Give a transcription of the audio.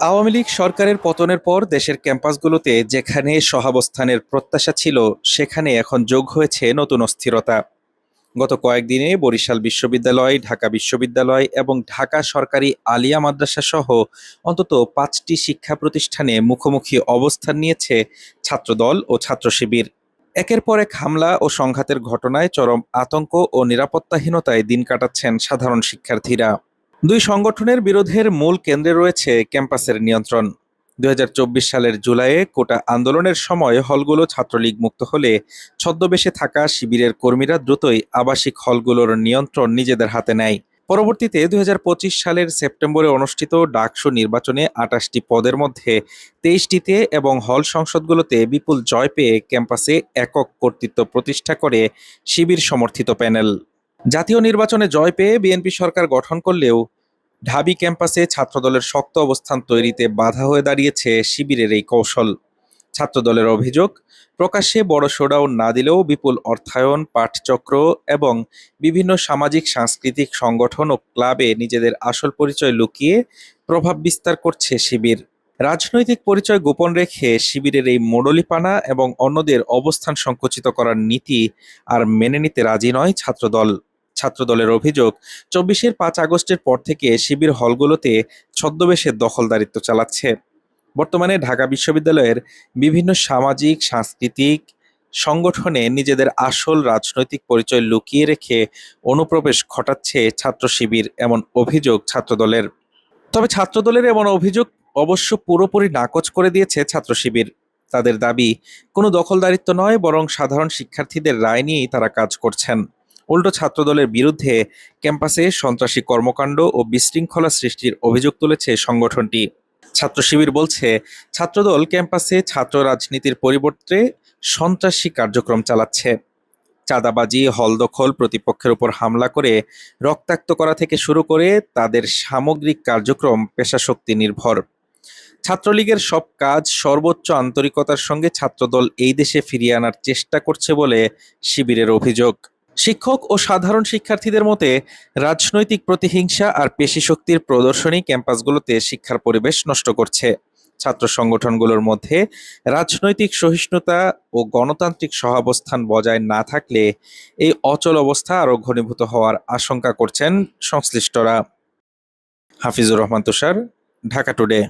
আওয়ামী লীগ সরকারের পতনের পর দেশের ক্যাম্পাসগুলোতে যেখানে সহাবস্থানের প্রত্যাশা ছিল, সেখানে এখন যোগ হয়েছে নতুন অস্থিরতা। গত কয়েকদিনে বরিশাল বিশ্ববিদ্যালয়, ঢাকা বিশ্ববিদ্যালয় এবং ঢাকা সরকারি আলিয়া মাদ্রাসা সহ অন্তত ৫টি শিক্ষা প্রতিষ্ঠানে মুখোমুখি অবস্থান নিয়েছে ছাত্রদল ও ছাত্র শিবির। একের পর এক হামলা ও সংঘাতের ঘটনায় চরম আতঙ্ক ও নিরাপত্তাহীনতায় দিন কাটাচ্ছেন সাধারণ শিক্ষার্থীরা। দুই সংগঠনের বিরোধের মূল কেন্দ্রে রয়েছে ক্যাম্পাসের নিয়ন্ত্রণ। ২০২৪ সালের জুলাইয়ে কোটা আন্দোলনের সময় হলগুলো ছাত্রলীগ মুক্ত হলে ছদ্মবেশে থাকা শিবিরের কর্মীরা দ্রুতই আবাসিক হলগুলোর নিয়ন্ত্রণ নিজেদের হাতে নেয়। পরবর্তীতে ২০২৫ সালের সেপ্টেম্বরে অনুষ্ঠিত ডাকসু নির্বাচনে ২৮টি পদের মধ্যে ২৩টিতে এবং হল সংসদগুলোতে বিপুল জয় পেয়ে ক্যাম্পাসে একক কর্তৃত্ব প্রতিষ্ঠা করে শিবির সমর্থিত প্যানেল। জাতীয় নির্বাচনে জয় পেয়ে বিএনপি সরকার গঠন করলেও ঢাবি ক্যাম্পাসে ছাত্রদলের শক্ত অবস্থান তৈরিতে বাধা হয়ে দাঁড়িয়েছে শিবিরের এই কৌশল। ছাত্রদলের অভিযোগ, প্রকাশ্যে বড় শোডাউন না দিলেও বিপুল অর্থায়ন, পাঠচক্র এবং বিভিন্ন সামাজিক সাংস্কৃতিক সংগঠন ও ক্লাবে নিজেদের আসল পরিচয় লুকিয়ে প্রভাব বিস্তার করছে শিবির। রাজনৈতিক পরিচয় গোপন রেখে শিবিরের এই মোড়লিপানা এবং অন্যদের অবস্থান সংকুচিত করার নীতি আর মেনে নিতে রাজি নয় ছাত্রদল। ছাত্রদলের অভিযোগ, ২৪-এর ৫ আগস্টের পর থেকে শিবির হলগুলোতে ছদ্মবেশে দখলদারিত্ব চালাচ্ছে। বর্তমানে ঢাকা বিশ্ববিদ্যালয়ের বিভিন্ন সামাজিক সাংস্কৃতিক সংগঠনে নিজেদের আসল রাজনৈতিক পরিচয় লুকিয়ে রেখে অনুপ্রবেশ ঘটাচ্ছে ছাত্র শিবির, এমন অভিযোগ ছাত্রদলের। তবে ছাত্রদলের এমন অভিযোগ অবশ্য পুরোপুরি নাকচ করে দিয়েছে ছাত্র শিবির। তাদের দাবি, কোনো দখলদারিত্ব নয়, বরং সাধারণ শিক্ষার্থীদের রায় নিয়েই তারা কাজ করছেন। উল্টো ছাত্রদলের বিরুদ্ধে ক্যাম্পাসে সন্ত্রাসী কর্মকাণ্ড ও বিশৃঙ্খলা সৃষ্টির অভিযোগ তুলেছে সংগঠনটি। ছাত্র শিবির বলছে, ছাত্রদল ক্যাম্পাসে ছাত্র রাজনীতির পরিবর্তে সন্ত্রাসী কার্যক্রম চালাচ্ছে। চাঁদাবাজি, হল দখল, প্রতিপক্ষের উপর হামলা করে রক্তাক্ত করা থেকে শুরু করে তাদের সামগ্রিক কার্যক্রম পেশাশক্তি নির্ভর। ছাত্রলীগের সব কাজ সর্বোচ্চ আন্তরিকতার সঙ্গে ছাত্রদল এই দেশে ফিরিয়ে আনার চেষ্টা করছে বলে শিবিরের অভিযোগ। শিক্ষক ও সাধারণ শিক্ষার্থীদের মতে, রাজনৈতিক প্রতিহিংসা আর পেশিশক্তির প্রদর্শনী ক্যাম্পাসগুলোতে শিক্ষার পরিবেশ নষ্ট করছে। ছাত্র সংগঠনগুলোর মধ্যে রাজনৈতিক সহিষ্ণুতা ও গণতান্ত্রিক সহাবস্থান বজায় না থাকলে এই অচল অবস্থা আরও ঘনীভূত হওয়ার আশঙ্কা করছেন সংশ্লিষ্টরা। হাফিজুর রহমান তুষার, ঢাকা টুডে।